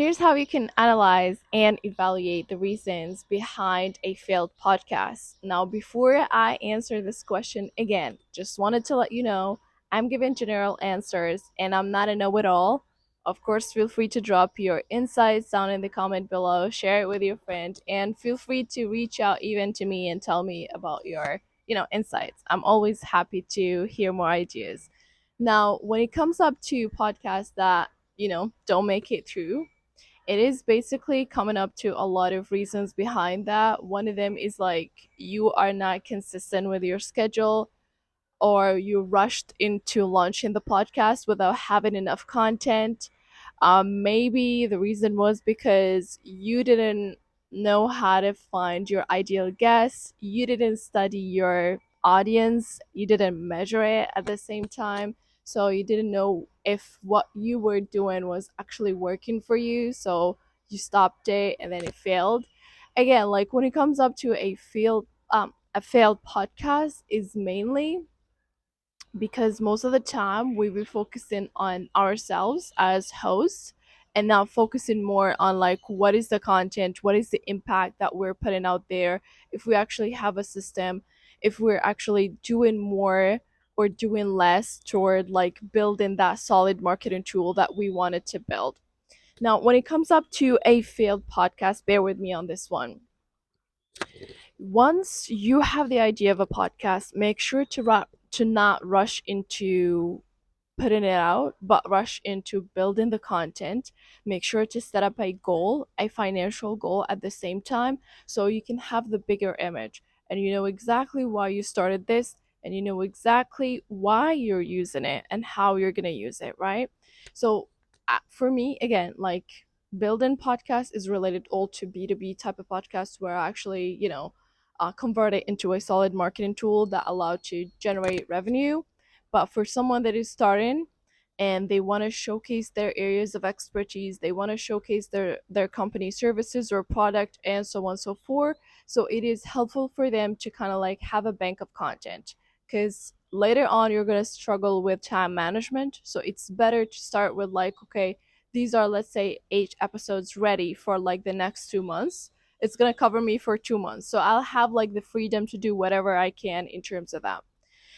Here's how you can analyze and evaluate the reasons behind a failed podcast. Now, before I answer this question again, just wanted to let you know I'm giving general answers and I'm not a know it all. Of course, feel free to drop your insights down in the comment below, share it with your friend, and feel free to reach out even to me and tell me about your, insights. I'm always happy to hear more ideas. Now, when it comes up to podcasts that, don't make it through, it is basically coming up to a lot of reasons behind that. One of them is like you are not consistent with your schedule, or you rushed into launching the podcast without having enough content. Maybe the reason was because you didn't know how to find your ideal guest, you didn't study your audience, you didn't measure it at the same time. So you didn't know if what you were doing was actually working for you. So you stopped it and then it failed. Again, like when it comes up to a failed podcast is mainly because most of the time we were focusing on ourselves as hosts and not focusing more on like what is the content, what is the impact that we're putting out there, if we actually have a system, if we're actually doing more or doing less toward like building that solid marketing tool that we wanted to build. Now when it comes up to a failed podcast, bear with me on this one. Once you have the idea of a podcast, make sure to not rush into putting it out, but rush into building the content. Make sure to set up a goal, a financial goal at the same time, so you can have the bigger image and you know exactly why you started this and you know exactly why you're using it and how you're going to use it, right? So, for me, again, like building podcast is related all to B2B type of podcasts where I actually, convert it into a solid marketing tool that allow to generate revenue. But for someone that is starting and they want to showcase their areas of expertise, they want to showcase their company services or product and so on and so forth. So it is helpful for them to kind of like have a bank of content, because later on you're going to struggle with time management. So it's better to start with like, okay, these are, let's say, 8 episodes ready for like the next 2 months. It's going to cover me for 2 months, so I'll have like the freedom to do whatever I can in terms of that.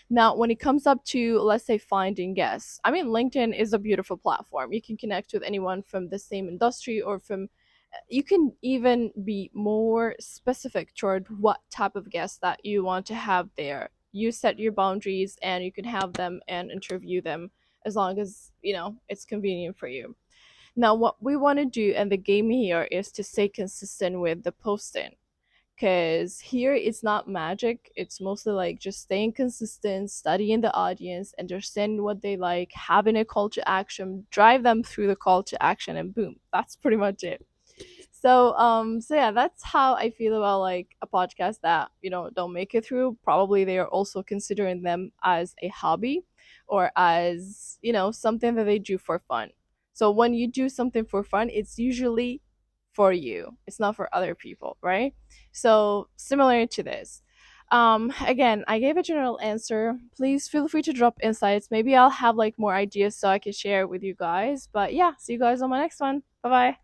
Now, when it comes up to, let's say, finding guests, I mean, LinkedIn is a beautiful platform. You can connect with anyone from the same industry or from, you can even be more specific toward what type of guests that you want to have there. You set your boundaries and you can have them and interview them as long as, it's convenient for you. Now, what we want to do and the game here is to stay consistent with the posting, because here it's not magic. It's mostly like just staying consistent, studying the audience, understanding what they like, having a call to action, drive them through the call to action, and boom, that's pretty much it. So yeah, that's how I feel about like a podcast that, don't make it through. Probably they are also considering them as a hobby or as, something that they do for fun. So when you do something for fun, it's usually for you, it's not for other people, right? So similar to this, again, I gave a general answer. Please feel free to drop insights. Maybe I'll have like more ideas so I can share with you guys. But yeah, see you guys on my next one. Bye bye.